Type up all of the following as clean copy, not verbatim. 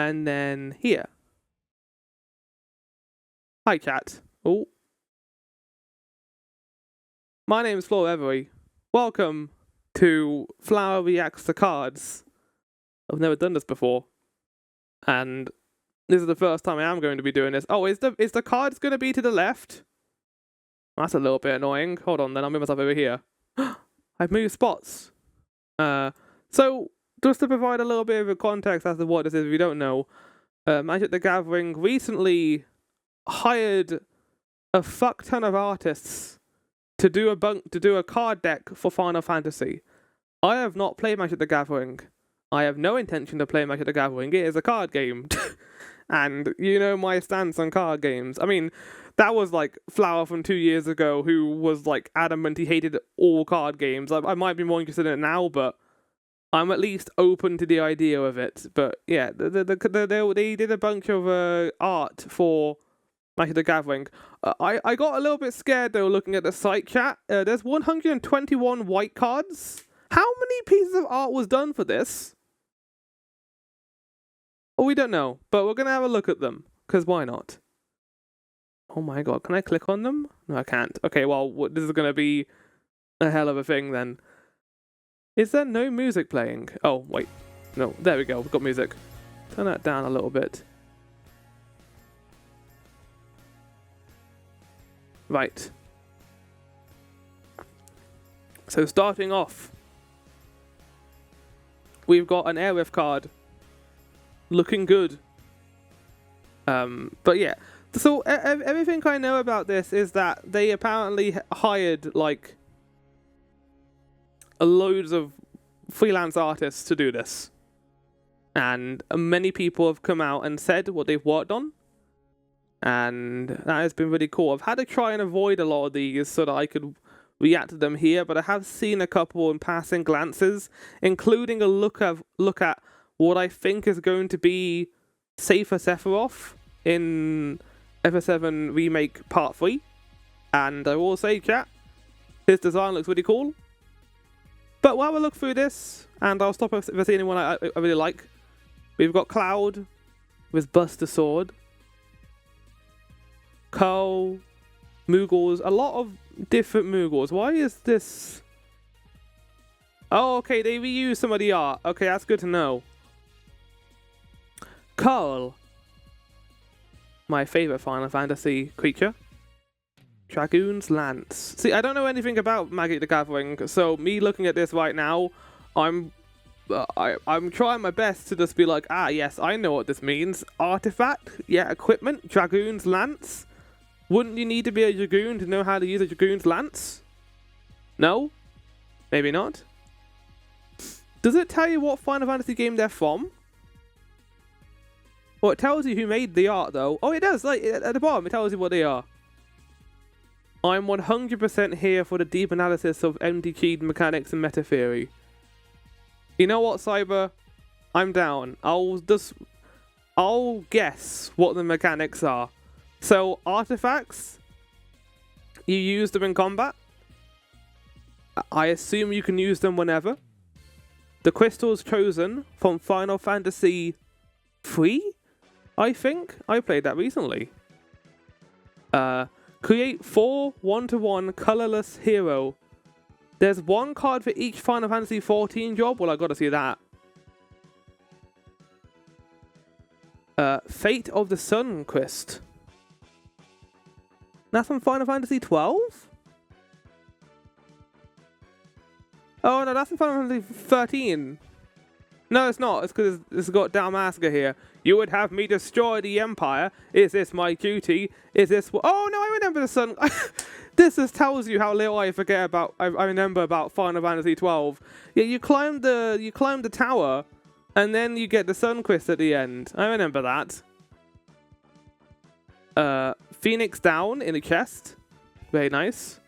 and then here. Hi, chat. Oh. My name is Flo Every. Welcome to Flower Reacts to Cards. I've never done this before. And this is the first time I am going to be doing this. Oh, is the cards going to be to the left? That's a little bit annoying. Hold on, then I'll move myself over here. I've moved spots. So, just to provide a little bit of a context as to what this is, if you don't know, Magic the Gathering recently hired a fuck ton of artists to do a card deck for Final Fantasy. I have not played Magic the Gathering. I have no intention to play Magic the Gathering. It is a card game. And you know my stance on card games. I mean, that was like Flower from 2 years ago, who was like adamant he hated all card games. I might be more interested in it now, but I'm at least open to the idea of it. But yeah, they did a bunch of art for Magic the Gathering. I got a little bit scared though looking at the site chat. There's 121 white cards. How many pieces of art was done for this? Oh, we don't know, but we're gonna have a look at them, because why not? Oh my god, can I click on them? No, I can't. Okay, well, this is gonna be a hell of a thing then. Is there no music playing? Oh, wait. No, there we go, we've got music. Turn that down a little bit. Right. So starting off, we've got an Airwave card. Looking good. But yeah. So everything I know about this is that they apparently hired like loads of freelance artists to do this. And many people have come out and said what they've worked on. And that has been really cool. I've had to try and avoid a lot of these so that I could react to them here, but I have seen a couple in passing glances, including a look at what I think is going to be Safer Sephiroth in FF7 Remake Part 3. And I will say, chat, his design looks really cool. But we'll have a look through this, and I'll stop if I see anyone I really like. We've got Cloud with Buster Sword. Carl, Moogles, a lot of different Moogles. Why is this? Oh, okay, they reused some of the art. Okay, that's good to know. Carl, my favorite Final Fantasy creature. Dragoon's Lance. See, I don't know anything about Magic the Gathering, so me looking at this right now, I'm trying my best to just be like, ah, yes, I know what this means. Artifact, yeah, equipment, Dragoon's Lance. Wouldn't you need to be a Dragoon to know how to use a Dragoon's Lance? No? Maybe not? Does it tell you what Final Fantasy game they're from? Well, it tells you who made the art, though. Oh, it does. Like at the bottom, it tells you what they are. I'm 100% here for the deep analysis of MTG mechanics and meta theory. You know what, Cyber? I'm down. I'll guess what the mechanics are. So, artifacts, you use them in combat. I assume you can use them whenever. The crystals chosen from Final Fantasy 3, I think. I played that recently. Create 4 1-to-1 colorless hero. There's one card for each Final Fantasy 14 job. Well, I gotta see that. Fate of the Sun quest. That's from Final Fantasy 12? Oh no, that's from Final Fantasy 13. No, it's not. It's because it's got Dalmasca here. You would have me destroy the Empire. Is this my duty? Is this what? Oh no, I remember the sun. This just tells you how little I forget about. I remember about Final Fantasy 12. Yeah, you climb the tower, and then you get the sun quest at the end. I remember that. Phoenix down in the chest. Very nice.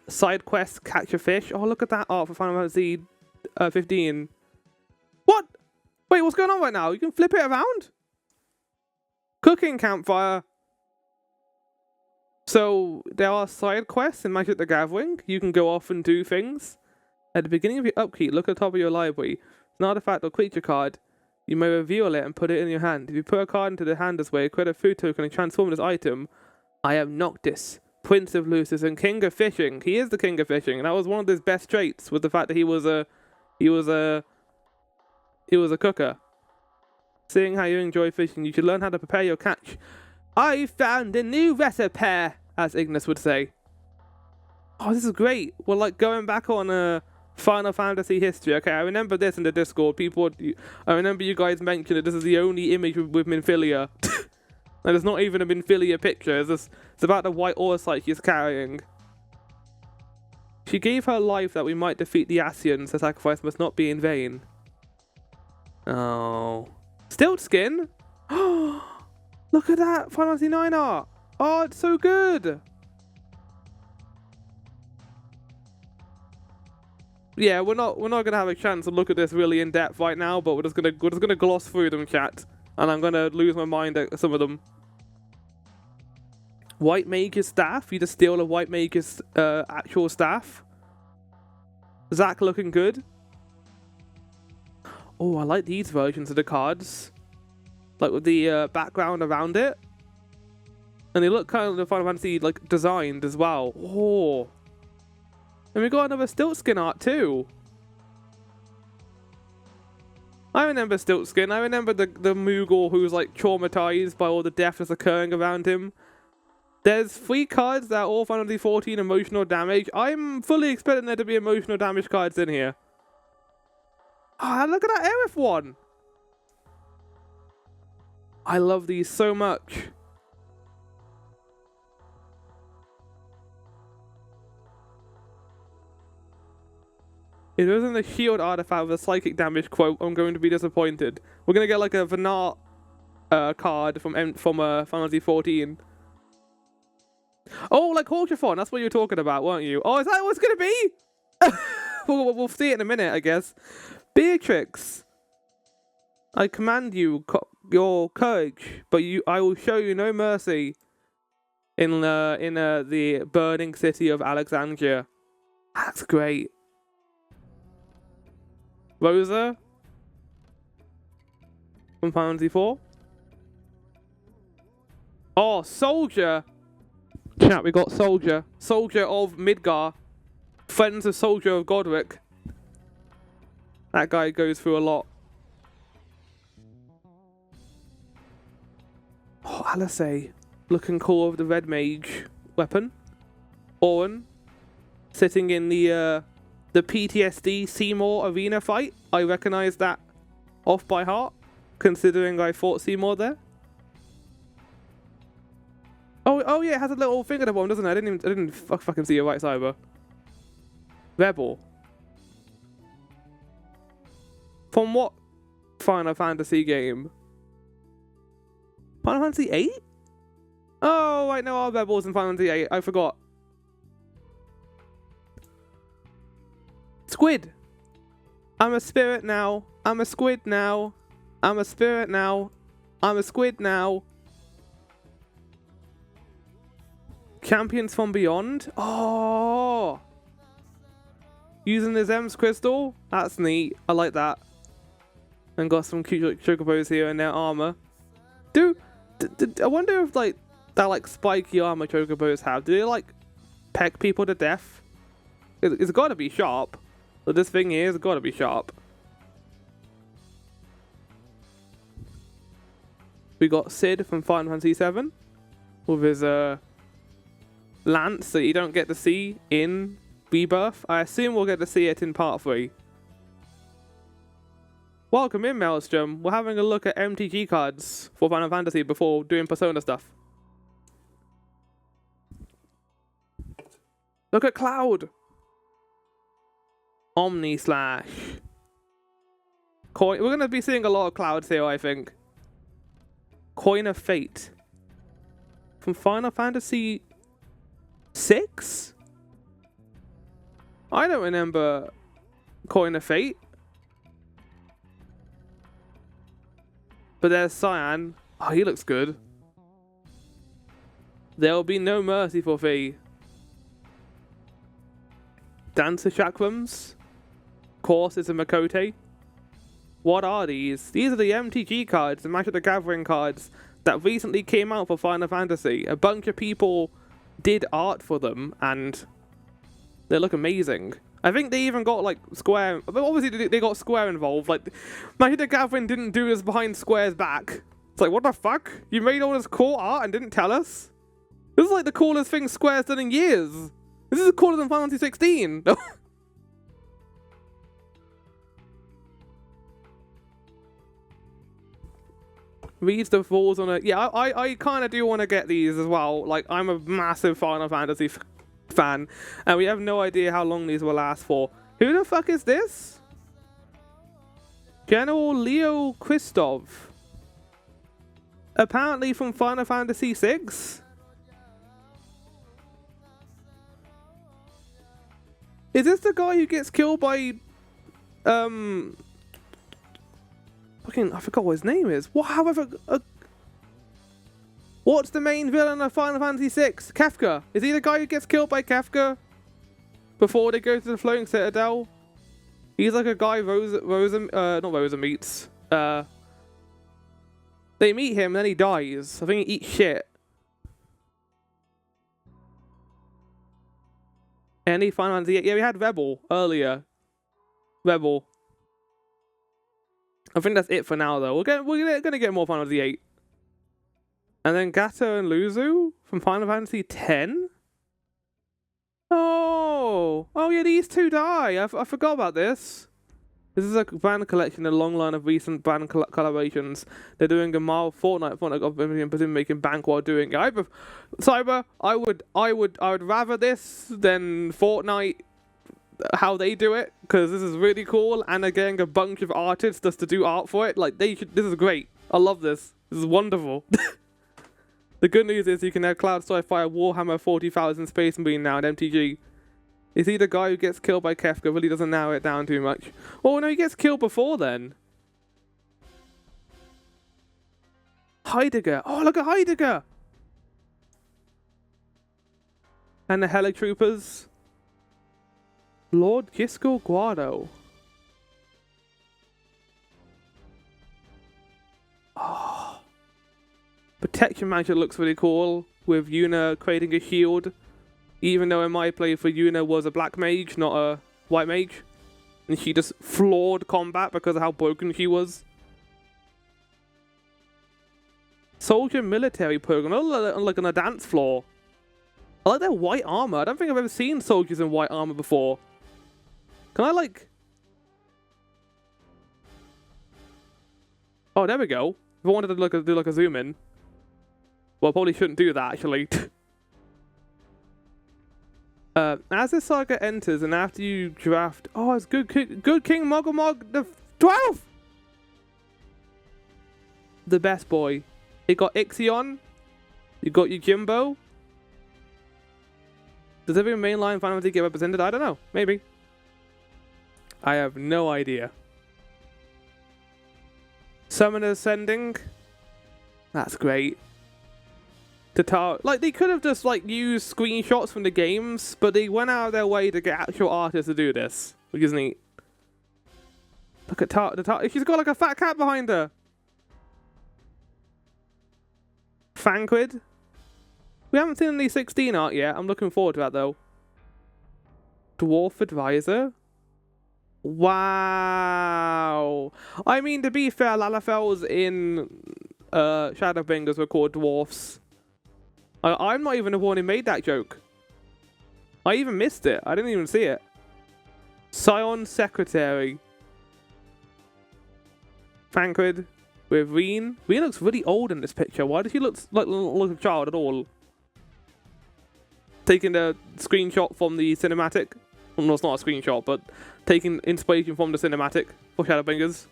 Side quest, catch a fish. Oh, look at that art for Final Fantasy 15. What? Wait, what's going on right now? You can flip it around? Cooking campfire. So, there are side quests in Magic the Gathering. You can go off and do things. At the beginning of your upkeep, look at the top of your library. An artifact or creature card. You may reveal it and put it in your hand. If you put a card into the hand this way, create a food token and transform this item. I am Noctis, Prince of Lucis and King of Fishing. He is the King of Fishing, and that was one of his best traits, was the fact that he was a cooker. Seeing how you enjoy fishing, you should learn how to prepare your catch. I found a new recipe, as Ignis would say. Oh, this is great. We're like going back on Final Fantasy history. Okay, I remember this in the Discord. I remember you guys mentioned that this is the only image with Minfilia. And it's not even a Minfilia picture. It's about the white Orsite she's carrying. She gave her life that we might defeat the Asians. The sacrifice must not be in vain. Oh. Stilt skin? Look at that Final Fantasy 9 art. Oh, it's so good. Yeah, we're not gonna have a chance to look at this really in depth right now, but we're just gonna gloss through them, chat, and I'm gonna lose my mind at some of them. White Mage's staff. You just steal a White Mage's actual staff. Zack looking good. Oh, I like these versions of the cards, like with the background around it, and they look kind of the Final Fantasy like designed as well. Oh. And we got another Stilt skin art too. I remember Stilt skin. I remember the Moogle who's like traumatized by all the death that's occurring around him. There's 3 cards that are all Final Fantasy 14 emotional damage. I'm fully expecting there to be emotional damage cards in here. Ah, oh, look at that Aerith one. I love these so much. If there isn't a shield artifact with a psychic damage quote, I'm going to be disappointed. We're going to get like a Vanart card from Final Fantasy 14. Oh, like Horchafon, that's what you were talking about, weren't you? Oh, is that what it's going to be? we'll see it in a minute, I guess. Beatrix, I command you your courage, but I will show you no mercy in the burning city of Alexandria. That's great. Rosa from Final Fantasy 4. Oh, Soldier. Chat, we got Soldier. Soldier of Midgar. Friends of Soldier of Godric. That guy goes through a lot. Oh, Alice, looking cool with the red mage weapon. Orin, sitting in the PTSD Seymour arena fight. I recognize that off by heart, considering I fought Seymour there. Oh yeah, it has a little thing at the bottom, doesn't it? I didn't fucking see your right cyber. Rebel. From what Final Fantasy game? Final Fantasy 8? Oh, I know our Rebels in Final Fantasy 8. I forgot. Squid. I'm a spirit now. I'm a squid now. I'm a spirit now. I'm a squid now. Champions from Beyond. Oh. Using the Zem's crystal. That's neat. I like that. And got some cute chocobos here in their armor. I wonder if like that like spiky armor chocobos have. Do they like peck people to death? It's got to be sharp. But this thing here has got to be sharp. We got Sid from Final Fantasy 7 with his lance that you don't get to see in Rebirth. I assume we'll get to see it in Part 3. Welcome in, Maelstrom. We're having a look at MTG cards for Final Fantasy before doing Persona stuff. Look at Cloud. Omni Slash. We're going to be seeing a lot of Clouds here, I think. Coin of Fate. From Final Fantasy 6? I don't remember Coin of Fate. But there's Cyan. Oh, he looks good. There will be no mercy for thee. Dancer Chakrams. Course is a Makote. What are these? These are the MTG cards, the Magic the Gathering cards that recently came out for Final Fantasy. A bunch of people did art for them, and they look amazing. I think they even got like Square. But obviously, they got Square involved. Like, Magic the Gathering didn't do this behind Square's back. It's like, what the fuck? You made all this cool art and didn't tell us? This is like the coolest thing Square's done in years. This is cooler than Final Fantasy 16. Reads the rules on it. Yeah, I kind of do want to get these as well. Like, I'm a massive Final Fantasy fan, and we have no idea how long these will last for. Who the fuck is this? General Leo Christov. Apparently from Final Fantasy VI. Is this the guy who gets killed by fucking, I forgot what his name is. What? However, what's the main villain of Final Fantasy VI? Kefka. Is he the guy who gets killed by Kefka before they go to the Floating Citadel? He's like a guy not Rosa meets. They meet him, then he dies. I think he eats shit. Any Final Fantasy? Yeah, we had Rebel earlier. Rebel. I think that's it for now, though. We're gonna get more Final Fantasy 8. And then Gato and Luzu from Final Fantasy 10. Oh yeah, these two die. I forgot about this. This is a band collection, a long line of recent band collaborations. They're doing a Marvel Fortnite of them making bank while doing it. Cyber, I would rather this than Fortnite. How they do it, because this is really cool, and they're getting a bunch of artists just to do art for it. Like, this is great. I love this. This is wonderful. The good news is you can have Cloud Sci-Fi Warhammer 40,000 Space Marine now at MTG. Is he the guy who gets killed by Kefka? Really doesn't narrow it down too much. Oh no, he gets killed before then. Heidegger. Oh, look at Heidegger. And the Helitroopers. Lord Gisco Guado. Oh. Protection Magic looks really cool, with Yuna creating a shield. Even though in my playthrough Yuna was a black mage, not a white mage. And she just floored combat because of how broken she was. Soldier military program. Like on a dance floor. I like their white armor. I don't think I've ever seen soldiers in white armor before. Can I like... Oh, there we go. If I wanted to do like a zoom in. Well, I probably shouldn't do that, actually. As this saga enters, and after you draft... Oh, it's Good King Mogomog the 12th! The best boy. You got Ixion. You got Yojimbo. Does every mainline Final Fantasy get represented? I don't know. Maybe. I have no idea. Summoner Ascending. That's great. Tatar, like, they could have just like used screenshots from the games, but they went out of their way to get actual artists to do this, which is neat. Look at Tatar. She's got like a fat cat behind her. Fanquid. We haven't seen any 16 art yet. I'm looking forward to that though. Dwarf Advisor. Wow. I mean, to be fair, Lalafels in Shadowbringers were called dwarfs. I'm not even the one who made that joke. I even missed it. I didn't even see it. Scion Secretary. Fanquid with Reen. Reen looks really old in this picture. Why does she look like a child at all? Taking a screenshot from the cinematic. Well, no, it's not a screenshot, but taking inspiration from the cinematic for Shadowbringers.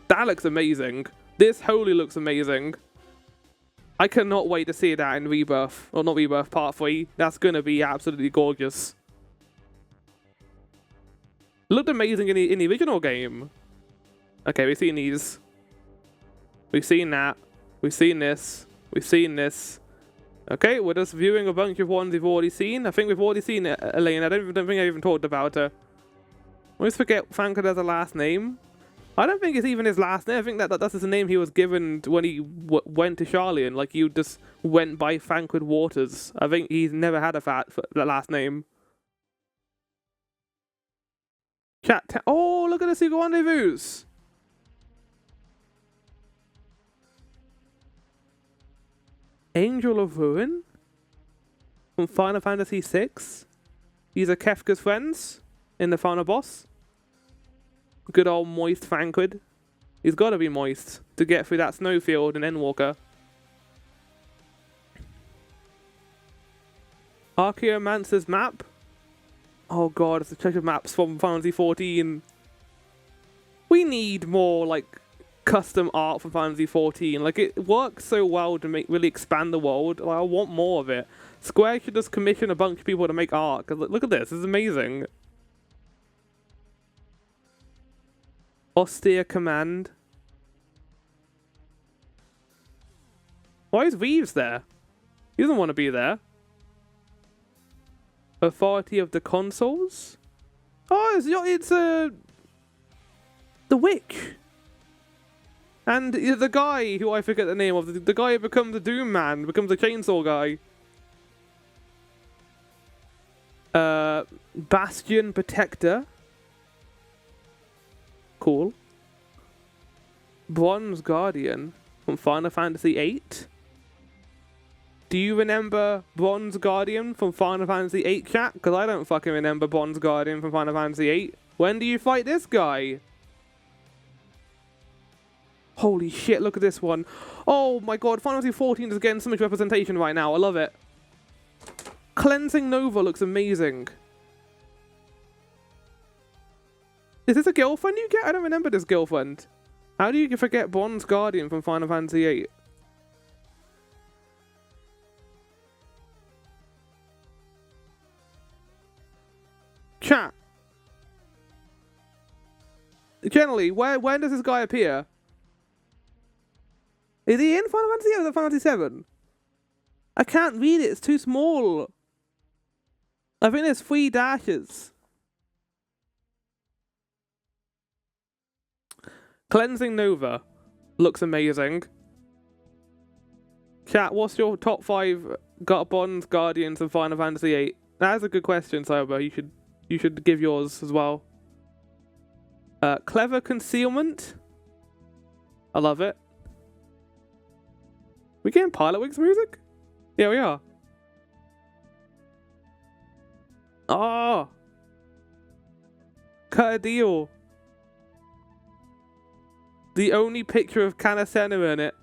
That looks amazing. This wholly looks amazing. I cannot wait to see that in Rebirth. Or not Rebirth, Part 3. That's going to be absolutely gorgeous. Looked amazing in the original game. Okay, we've seen these. We've seen that. We've seen this. We've seen this. Okay, we're just viewing a bunch of ones we've already seen. I think we've already seen it, Elaine. I don't think I even talked about her. I always forget Fanquid has a last name. I don't think it's even his last name. I think that's the name he was given when he went to Charlian. Like, you just went by Thancred Waters. I think he's never had that last name. Chat. Oh, look at the Secret Rendezvous. Angel of Ruin from Final Fantasy VI. These are Kefka's friends in the final boss. Good old moist Thancred. He's got to be moist to get through that snowfield in Endwalker. Archaeomancer's map. Oh god, it's the treasure maps from Final Fantasy 14. We need more, like, custom art for Final Fantasy 14. Like, it works so well to really expand the world. Like, I want more of it. Square should just commission a bunch of people to make art. Because look at this. This is amazing. Austere Command. Why is Reeves there? He doesn't want to be there. Authority of the Consoles? Oh, it's the Witch. And the guy who I forget the name of, the guy who becomes the Doom Man, becomes a chainsaw guy. Bastion Protector. Cool. Bronze Guardian from Final Fantasy VIII. Do you remember Bronze Guardian from Final Fantasy VIII, chat? Because I don't fucking remember Bronze Guardian from Final Fantasy VIII. When do you fight this guy? Holy shit, look at this one. Oh my god, Final Fantasy 14 is getting so much representation right now. I love it. Cleansing Nova looks amazing. Is this a girlfriend you get? I don't remember this girlfriend. How do you forget Bronze Guardian from Final Fantasy VIII? Chat. Generally, when does this guy appear? Is he in Final Fantasy 8 or Final Fantasy 7? I can't read it, it's too small. I think there's 3 dashes. Cleansing Nova looks amazing. Chat, what's your top 5 Bronze Guardians of Final Fantasy VIII? That is a good question, Cyber. You should give yours as well. Clever Concealment. I love it. We getting Pilot Wings music? Yeah, we are. Oh! Cut a deal. The only picture of Kanasena in it.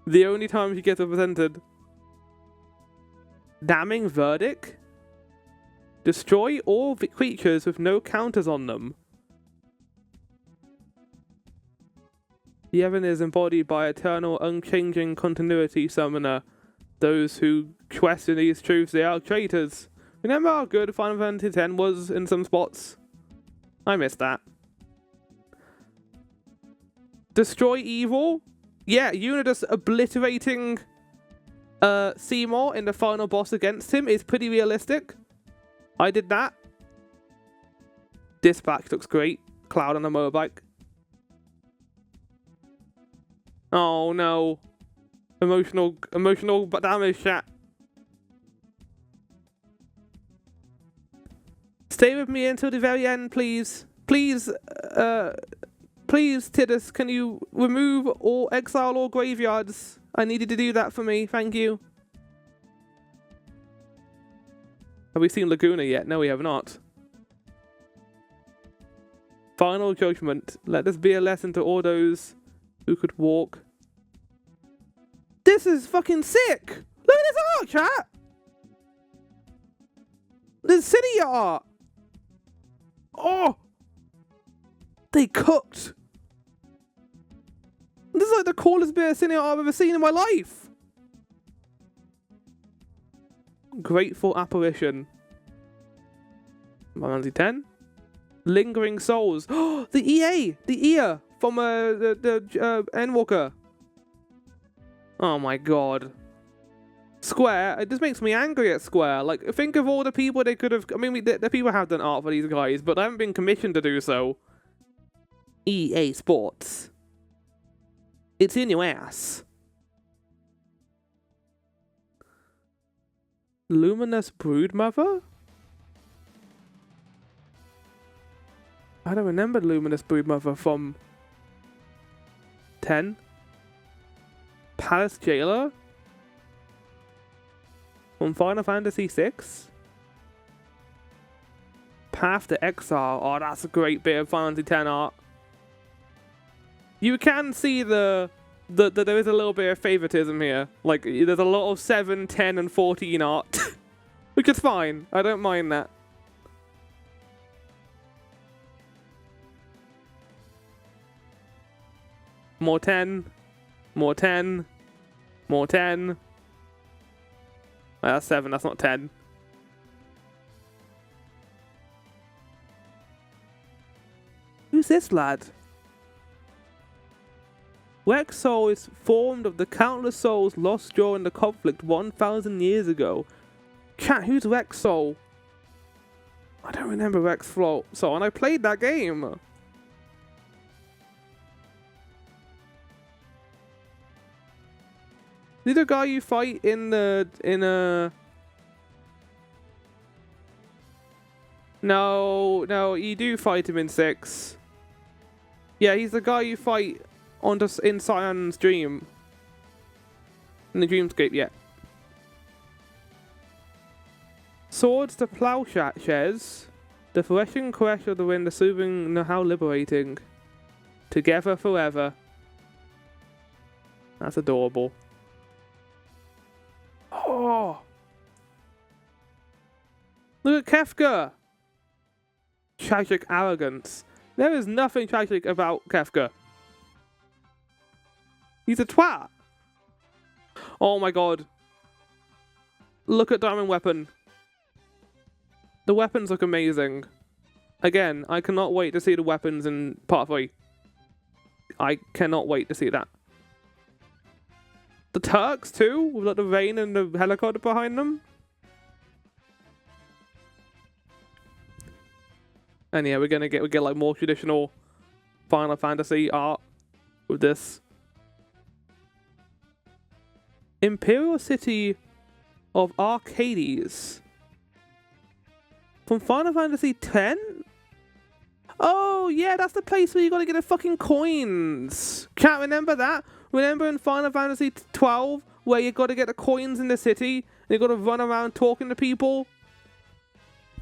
The only time she gets represented. Damning Verdict. Destroy all creatures with no counters on them. The Heaven is embodied by eternal, unchanging continuity summoner. Those who question these truths, they are traitors. Remember how good Final Fantasy X was in some spots? I missed that. Destroy evil? Yeah, Yuna just obliterating Seymour in the final boss against him is pretty realistic. I did that. Dispatch looks great. Cloud on a motorbike. Oh no. Emotional damage, chat. Stay with me until the very end, please. Please, please, Tidus, can you remove or exile all graveyards? I needed to do that for me, thank you. Have we seen Laguna yet? No, we have not. Final Judgment. Let this be a lesson to all those who could walk. This is fucking sick! Look at this art, chat! This city art! Oh! They cooked! This is like the coolest bit of city art I've ever seen in my life! Grateful Apparition. Final Fantasy 10. Lingering Souls. Oh, the EA! The ear from the Endwalker. Oh my god. Square, it just makes me angry at Square. Like, think of all the people they could have... I mean, the people have done art for these guys, but they haven't been commissioned to do so. EA Sports. It's in your ass. Luminous Broodmother? I don't remember Luminous Broodmother from 10. Palace Jailer? From Final Fantasy 6? Path to Exile. Oh, that's a great bit of Final Fantasy 10 art. You can see that there is a little bit of favoritism here. Like, there's a lot of 7, 10, and 14 art. Which is fine. I don't mind that. More 10. More 10. More 10. Oh, that's 7, that's not 10. Who's this lad? Rex Soul is formed of the countless souls lost during the conflict 1,000 years ago. Chat, who's Rex Soul? I don't remember Rex Soul, and I played that game. Is the guy you fight in a... No, you do fight him in 6. Yeah, he's the guy you fight in Cyan's dream. In the dreamscape, yeah. Swords to plowshares. The threshing crash of the wind, the soothing, how liberating. Together forever. That's adorable. Oh! Look at Kefka! Tragic arrogance. There is nothing tragic about Kefka. He's a twat. Oh my god. Look at Diamond Weapon. The weapons look amazing. Again, I cannot wait to see the weapons in part 3. I cannot wait to see that. The Turks too, with like the rain and the helicopter behind them. And yeah, we get like more traditional Final Fantasy art with this. Imperial City of Arcades. From Final Fantasy 10? Oh, yeah, that's the place where you gotta get the fucking coins. Can't remember that? Remember in Final Fantasy 12, where you gotta get the coins in the city, and you gotta run around talking to people?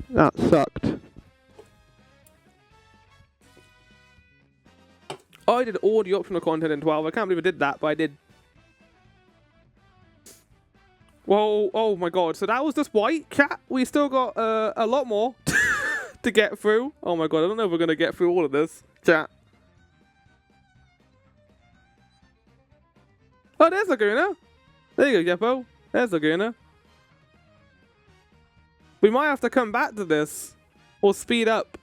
That sucked. I did all the optional content in 12. I can't believe I did that, but I did. Whoa, oh my god. So that was just white, chat. We still got a lot more to get through. Oh my god, I don't know if we're going to get through all of this, chat. Oh, there's Laguna. There you go, Jeppo. There's Laguna. We might have to come back to this. Or speed up.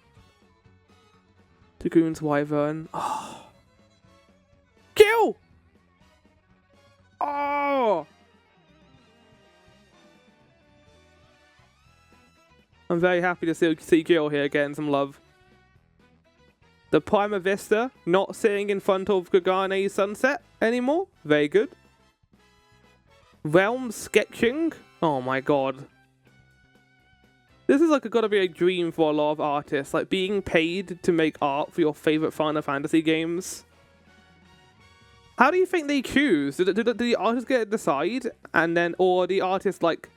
Dragoon's Wyvern. Oh. Kill! Oh! I'm very happy to see Gil here getting some love. The Prima Vista not sitting in front of Gagane's sunset anymore. Very good. Realm sketching. Oh my god. This is like gotta be a dream for a lot of artists. Like being paid to make art for your favorite Final Fantasy games. How do you think they choose? Do the artists get to decide, and then, or the artist like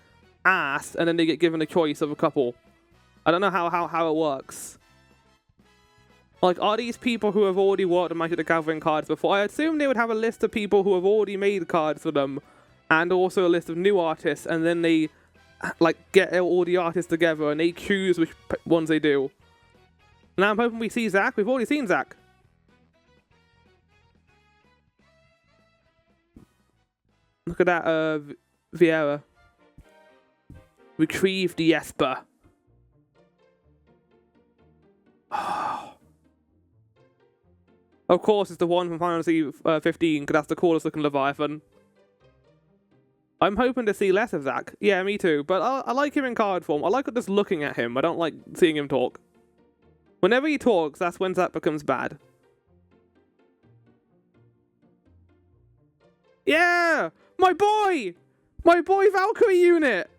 ask, and then they get given a choice of a couple? I don't know how it works. Like, are these people who have already worked on Magic the Gathering cards before? I assume they would have a list of people who have already made cards for them, and also a list of new artists, and then they like get all the artists together and they choose which ones they do. Now I'm hoping we see Zach. We've already seen Zach. Look at that, Vieira. Retrieve the Esper. Of course, it's the one from Final Fantasy 15, because that's the coolest looking Leviathan. I'm hoping to see less of Zach. Yeah, me too. But I like him in card form. I like just looking at him. I don't like seeing him talk. Whenever he talks, that's when Zach becomes bad. Yeah! My boy! My boy Valkyrie unit!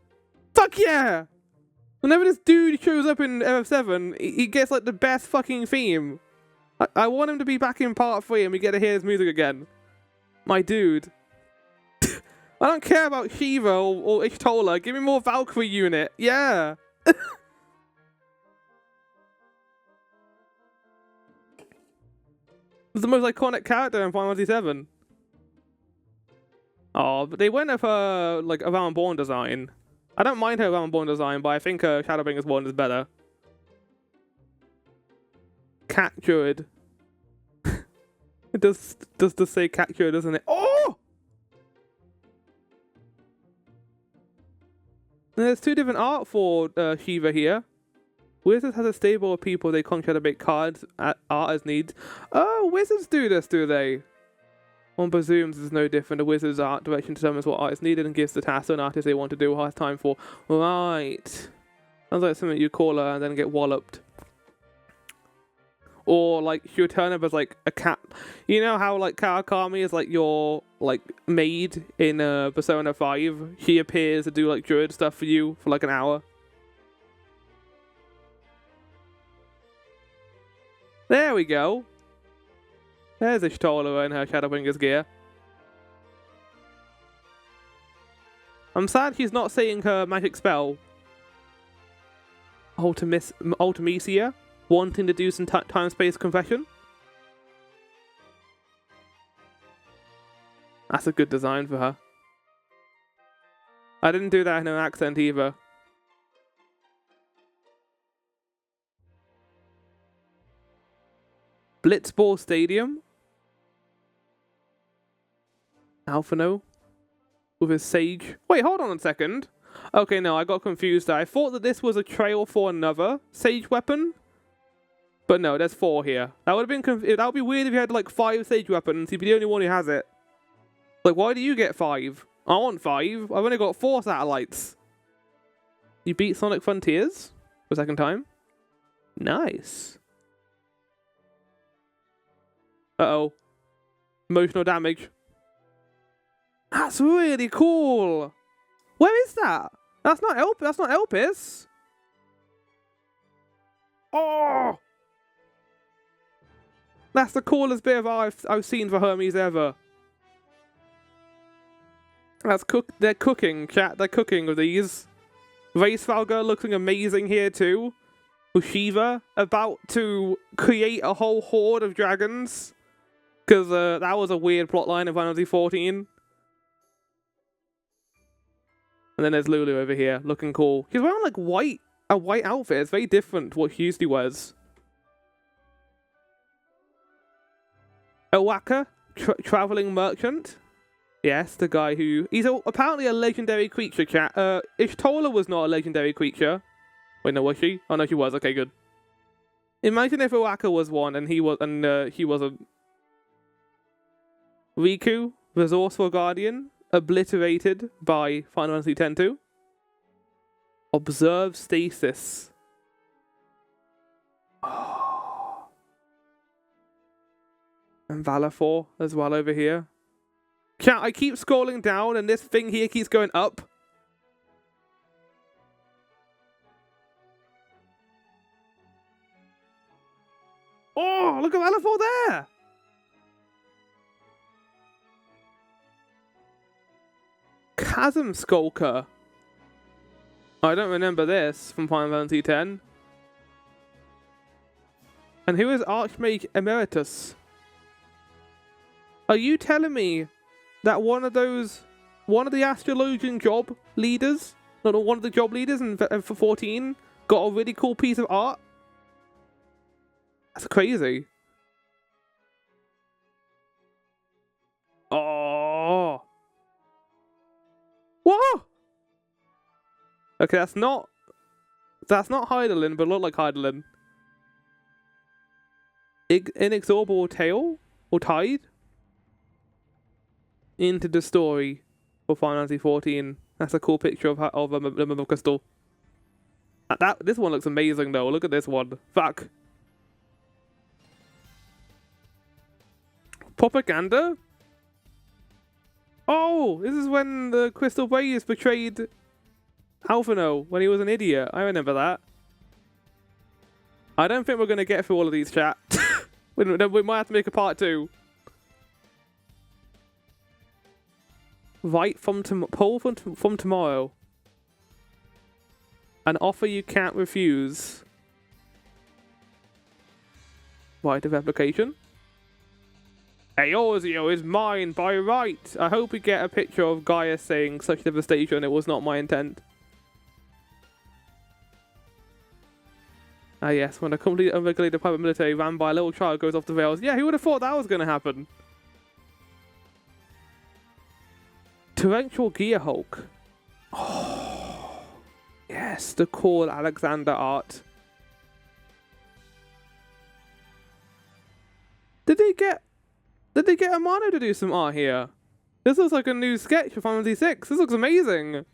Fuck yeah! Whenever this dude shows up in FF7, he gets like the best fucking theme. I want him to be back in part 3 and we get to hear his music again. My dude. I don't care about Shiva or Ishtola. Give me more Valkyrie unit. Yeah! It's the most iconic character in Final Fantasy 7. Oh, but they went for like a Realm Born design. I don't mind her Realm Born design, but I think Shadowbringers one is better. Cat Druid. It does just say Cat Druid, doesn't it? Oh! There's two different art for Shiva here. Wizards has a stable of people they contract to make cards at art as needs. Oh, Wizards do this, do they? One presumes it's no different. The Wizard's art direction determines what art is needed and gives the task to an artist they want to do or has time for. Right. Sounds like something you call her and then get walloped. Or, like, she'll turn up as, like, a cat. You know how, like, Karakami is, like, your, like, maid in Persona 5? She appears to do, like, druid stuff for you for, like, an hour. There we go. There's Ishtola in her Shadowbringers gear. I'm sad she's not saying her magic spell. Ultimecia, wanting to do some time-space confession. That's a good design for her. I didn't do that in her accent either. Blitzball Stadium. Alphino. With his sage. Wait, hold on a second. Okay, no, I got confused there. I thought that this was a trail for another sage weapon. But no, there's 4 here. That would have been that would be weird if you had like 5 sage weapons. You'd be the only one who has it. Like, why do you get 5? I want 5. I've only got 4 satellites. You beat Sonic Frontiers for a second time. Nice. Uh-oh. Emotional damage. That's really cool. Where is that? That's not Elpis. Oh! That's the coolest bit of art I've seen for Hermes ever. They're cooking, chat. They're cooking with these. Racevalga looking amazing here too. With Shiva about to create a whole horde of dragons. Because that was a weird plotline in Final Fantasy 14. And then there's Lulu over here, looking cool. She's wearing like a white outfit. It's very different to what she usually wears. Owaka, traveling merchant. Yes, the guy who... He's apparently a legendary creature, chat. Ishtola was not a legendary creature. Wait, no, was she? Oh, no, she was. Okay, good. Imagine if Owaka was one and he was a... Riku, resourceful guardian, obliterated by Final Fantasy X-2. Observe stasis. Oh. And Valafor as well over here. Chat, I keep scrolling down and this thing here keeps going up. Oh, look at Valafor there! Chasm Skulker. I don't remember this from Final Fantasy X. And who is Archmage Emeritus? Are you telling me that one of the astrologian job leaders, not one of the job leaders for 14, got a really cool piece of art? That's crazy. Oh. Whoa! Okay, that's not Heidelin, but look like Heidelin. Inexorable tail or tide into the story for Final Fantasy 14. That's a cool picture of the crystal. This one looks amazing though. Look at this one. Fuck. Propaganda. Oh, this is when the Crystal Blaze betrayed Alphino when he was an idiot. I remember that. I don't think we're going to get through all of these, chat. we might have to make a part 2. Right from poll from tomorrow. An offer you can't refuse. Right of application. Eorzea is mine by right. I hope we get a picture of Gaia saying such devastation. It was not my intent. Ah yes, when a completely unregulated private military ran by a little child goes off the rails. Yeah, who would have thought that was going to happen? Torrential Gearhulk. Oh, yes, the cool Alexander art. Did they get Amano to do some art here? This looks like a new sketch for Final Fantasy VI. This looks amazing.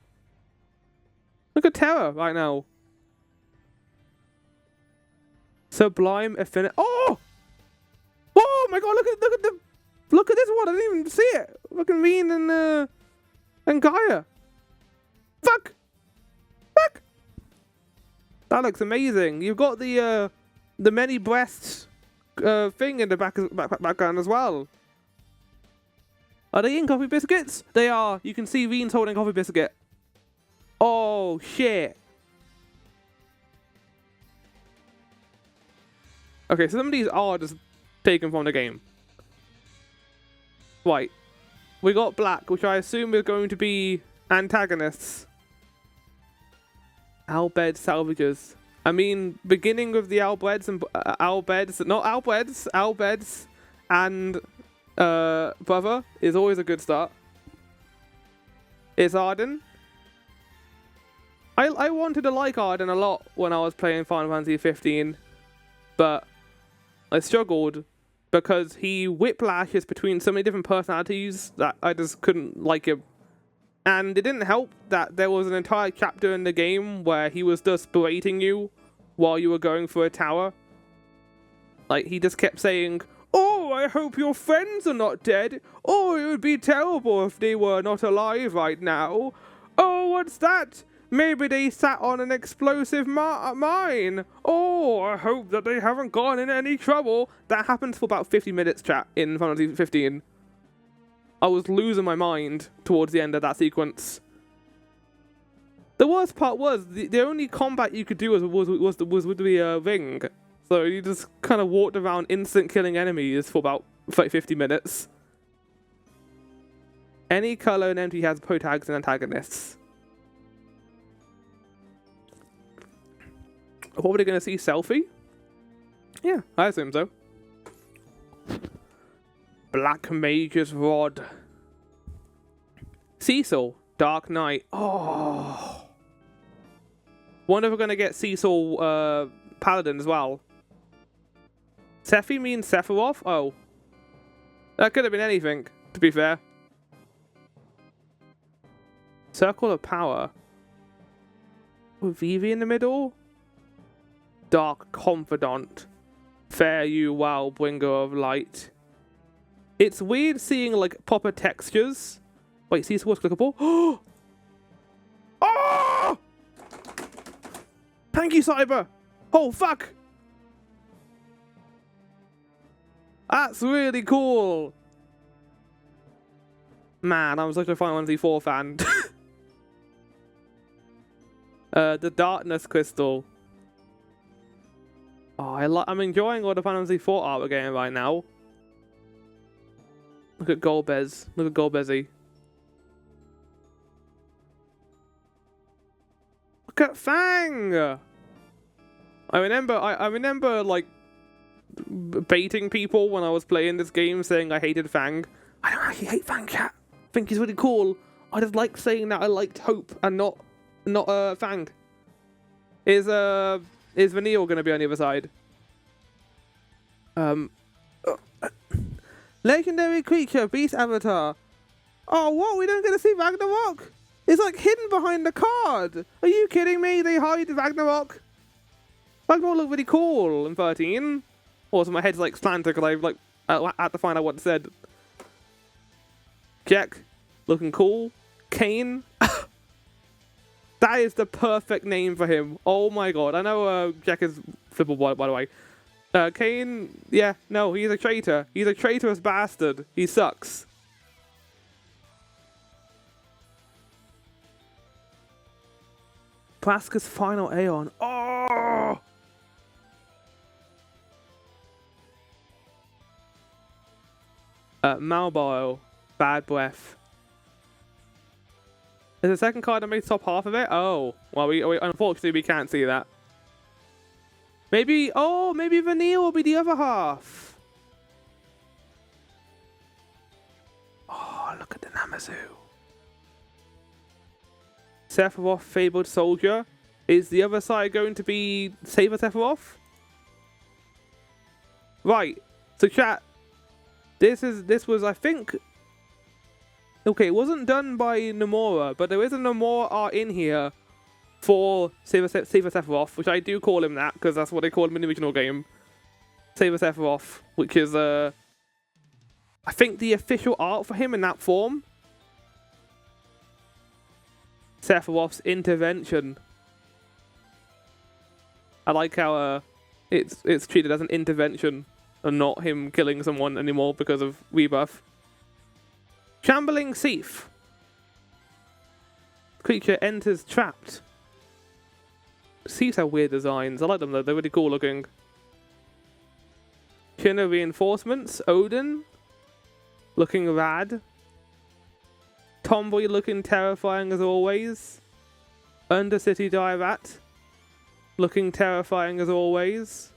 Look at Terra right now. Sublime Affinity. Oh! Oh my god, look at this one. I didn't even see it. Fucking Mean and Gaia. Fuck! That looks amazing. You've got the many breasts thing in the background as well. Are they in Coffee Biscuits? They are. You can see Veen's holding Coffee Biscuit. Oh shit. Okay, so some of these are just taken from the game. Right. We got Black, which I assume is going to be antagonists. Albed Salvagers. I mean, beginning with the Albeds and Albeds and Brother is always a good start. It's Arden. I wanted to like Arden a lot when I was playing Final Fantasy 15, but I struggled because he whiplashes between so many different personalities that I just couldn't like him. And it didn't help that there was an entire chapter in the game where he was just berating you while you were going for a tower. Like, he just kept saying, "Oh, I hope your friends are not dead. Oh, it would be terrible if they were not alive right now. Oh, what's that? Maybe they sat on an explosive mine. Oh, I hope that they haven't gone in any trouble." That happens for about 50 minutes, chat, in Final Fantasy 15. I was losing my mind towards the end of that sequence. The worst part was, the only combat you could do was with the ring. So you just kind of walked around instant killing enemies for about 50 minutes. Any color in MTG has protagonists and antagonists. What were they going to see? Selfie? Yeah, I assume so. Black Mage's Rod. Cecil. Dark Knight. Oh. Wonder if we're going to get Cecil Paladin as well. Sephi means Sephiroth? Oh. That could have been anything, to be fair. Circle of Power. With Vivi in the middle? Dark Confidant. Fare you well, bringer of light. It's weird seeing, like, proper textures. Wait, see what's clickable? Oh! Oh! Thank you, Cyber! Oh, fuck! That's really cool! Man, I'm such a Final Fantasy 4 fan. The Darkness Crystal. Oh, I'm enjoying all the Final Fantasy 4 art we're getting right now. Look at Golbez. Look at Golbezzy. Look at Fang! I remember like baiting people when I was playing this game, saying I hated Fang. I don't actually hate Fang, chat. I think he's really cool. I just like saying that I liked Hope and not Fang. Is Vanille gonna be on the other side? Legendary creature, Beast Avatar. Oh, what? We don't get to see Ragnarok? It's like hidden behind the card. Are you kidding me? They hide Ragnarok? Ragnarok looked really cool in 13. Also, my head's like slanted because I had to find out what it said. Check. looking cool. Kane. That is the perfect name for him. Oh my god. I know Jack is triple by the way. Kane, yeah, no, he's a traitor. He's a traitorous bastard. He sucks. Praska's final Aeon. Oh! Malbile. Bad Breath. Is the second card that made top half of it? Oh. Well, we unfortunately, we can't see that. Maybe, oh, maybe Vanille will be the other half. Oh, look at the Namazu. Sephiroth, Fabled Soldier. Is the other side going to be Saber Sephiroth? Right. So chat, this was, I think, okay, it wasn't done by Nomura, but there is a Nomura art in here for Saber Sephiroth, which I do call him that, because that's what they call him in the original game. Saber Sephiroth, which is, I think the official art for him in that form. Sephiroth's intervention. I like how, it's treated as an intervention, and not him killing someone anymore because of Rebirth. Shambling Thief. Creature enters trapped. Thieves have weird designs. I like them though, they're really cool looking. Kino Reinforcements. Odin. Looking rad. Tomboy looking terrifying as always. Undercity Dairat. Looking terrifying as always.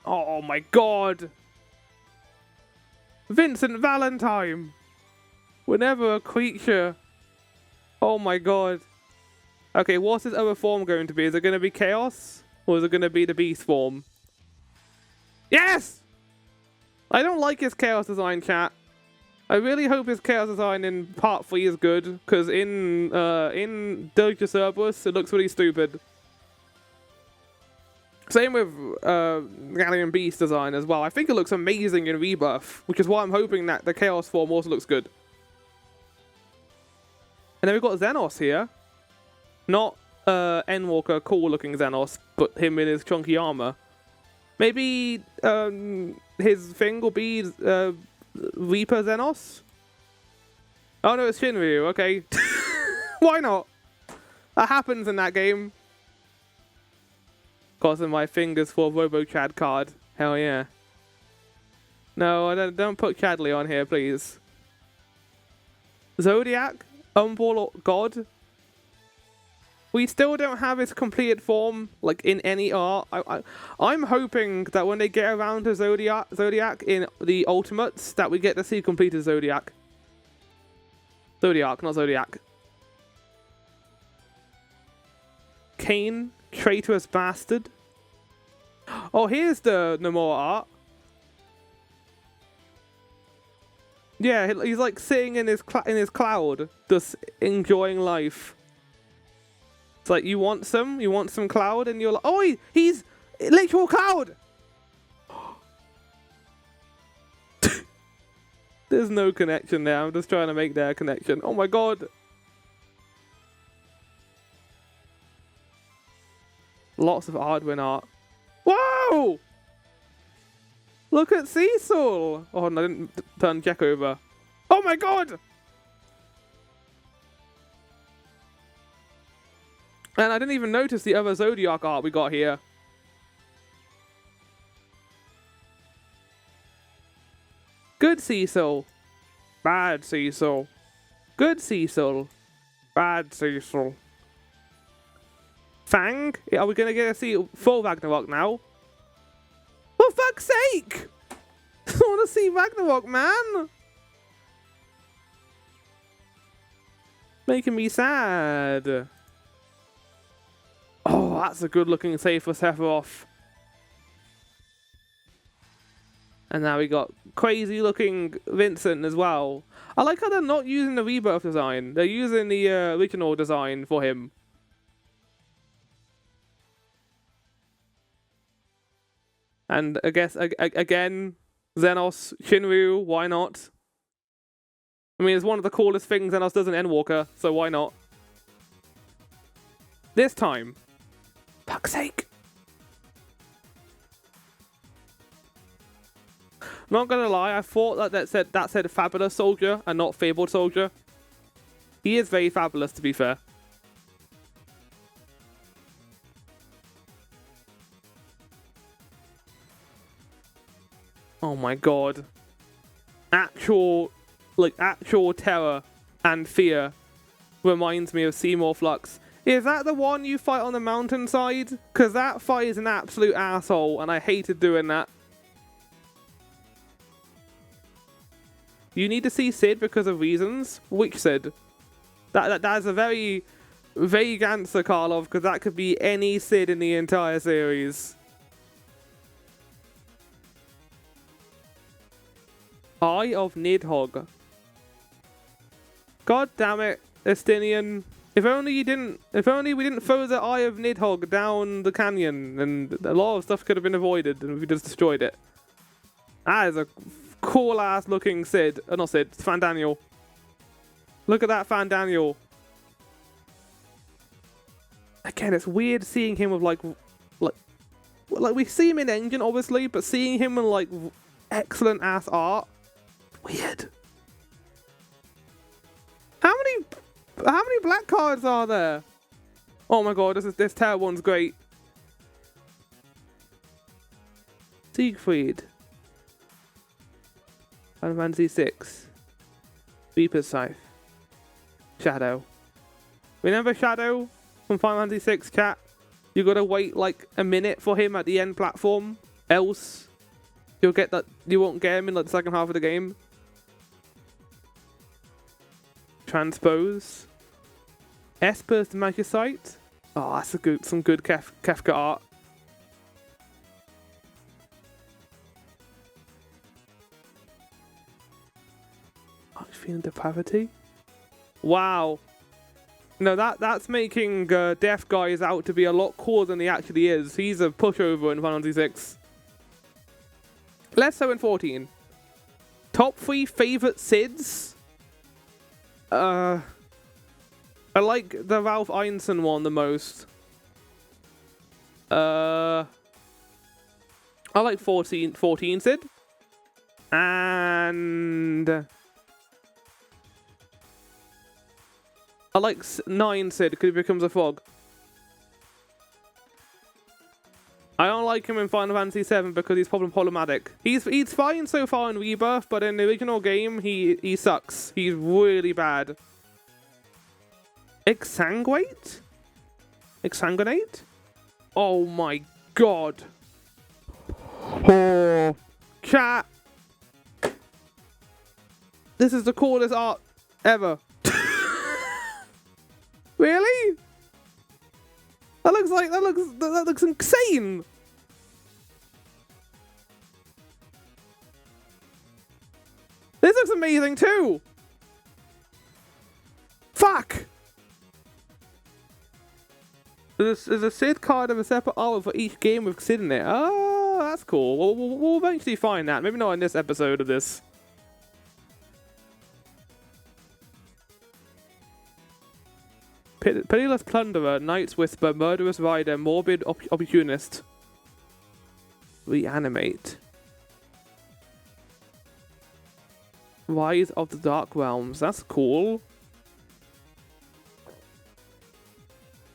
Oh my god! Vincent Valentine! Whenever a creature... Oh my god. Okay, what's his other form going to be? Is it going to be Chaos? Or is it going to be the Beast form? Yes! I don't like his Chaos design, chat. I really hope his Chaos design in Part 3 is good, because in Dirge of Cerberus, it looks really stupid. Same with Galleon Beast design as well. I think it looks amazing in Rebirth, which is why I'm hoping that the Chaos form also looks good. And then we've got Xenos here. Not Endwalker, cool looking Xenos, but him in his chunky armor. Maybe his thing will be Reaper Xenos? Oh no, it's Shinryu, okay. Why not? That happens in that game. Crossing my fingers for a Robo-Chad card. Hell yeah. No, I don't put Chadley on here, please. Zodiac? Umbral God? We still don't have his completed form, like, in any art. I'm hoping that when they get around to Zodiac in the Ultimates, that we get to see completed Zodiac. Zodiac, not Zodiac. Kane, traitorous bastard. Oh, here's the Nomura art. Yeah, he's like sitting in his cloud, just enjoying life. It's like, you want some cloud, and you're like, oh, he's literal cloud. There's no connection there. I'm just trying to make their connection. Oh my god. Lots of Ardwin art. Whoa! Look at Cecil! Oh, no, I didn't turn Jack over. Oh my god! And I didn't even notice the other Zodiac art we got here. Good Cecil. Bad Cecil. Good Cecil. Bad Cecil. Fang? Are we going to get to see full Ragnarok now? For fuck's sake! I want to see Ragnarok, man! Making me sad. Oh, that's a good looking save for Sephiroth. And now we got crazy looking Vincent as well. I like how they're not using the Rebirth design. They're using the original design for him. And I guess, again, Xenos, Shinryu, why not? I mean, it's one of the coolest things Xenos does in Endwalker, so why not? This time. Fuck's sake. Not gonna lie, I thought that said Fabulous Soldier and not Fabled Soldier. He is very fabulous, to be fair. Oh my god. Actual terror and fear reminds me of Seymour Flux. Is that the one you fight on the mountainside? Because that fight is an absolute asshole, and I hated doing that. You need to see Sid because of reasons? Which Sid? That is a very vague answer, Karlov, because that could be any Sid in the entire series. Eye of Nidhogg. God damn it, Estinian. If only we didn't throw the Eye of Nidhogg down the canyon, and a lot of stuff could have been avoided, and we just destroyed it. That is a cool ass looking Sid. Not Sid, it's Fandaniel. Look at that Fandaniel. Again, it's weird seeing him with like we see him in Engine obviously, but seeing him in like excellent ass art. Weird. How many black cards are there? Oh my god, this Terra one's great. Siegfried. Final Fantasy 6. Reaper's Scythe. Shadow. Remember Shadow from Final Fantasy 6, chat? You gotta wait like a minute for him at the end platform, else you won't get him in like the second half of the game. Transpose. Esper's the Magicite. Oh, that's some good Kefka art. Feeling Depravity. Wow. No, that's making Deaf Guys out to be a lot cooler than he actually is. He's a pushover in Final Fantasy 6. Less so in 14. Top 3 favorite Sids? I like the Ralph Einstein one the most. I like 14 Sid. And I like 9 Sid because he becomes a frog. I don't like him in Final Fantasy 7 because he's problematic. He's fine so far in Rebirth, but in the original game he sucks. He's really bad. Exsanguinate? Oh my god. Oh, chat. This is the coolest art ever. Really? That looks insane. This looks amazing too. Fuck. There's a Sid card of a separate artwork for each game with Sid in it. Oh, that's cool. We'll eventually find that. Maybe not in this episode of this. Pitiless Plunderer, Night's Whisper, Murderous Rider, Morbid Opportunist. Reanimate. Rise of the Dark Realms. That's cool.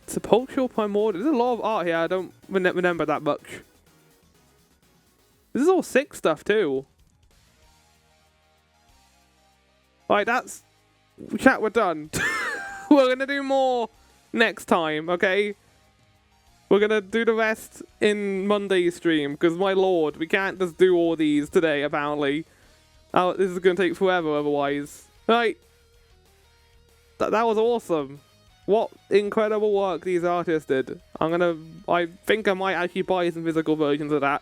Sepulchral Primordial. There's a lot of art here. I don't remember that much. This is all sick stuff too. Alright, that's... Chat, we're done. We're gonna do more next time, okay? We're gonna do the rest in Monday's stream, because my lord, we can't just do all these today, apparently. This is gonna take forever otherwise. Right. That was awesome. What incredible work these artists did. I think I might actually buy some physical versions of that.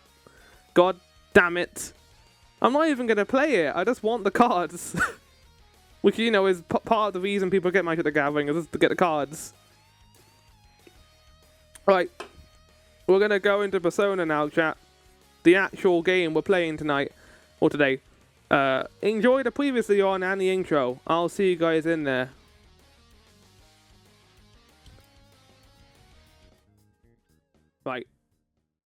God damn it. I'm not even gonna play it, I just want the cards. Which, you know, is part of the reason people get Magic the Gathering, is to get the cards. Right. We're going to go into Persona now, chat. The actual game we're playing tonight. Or today. Enjoy the previously on and the intro. I'll see you guys in there. Right.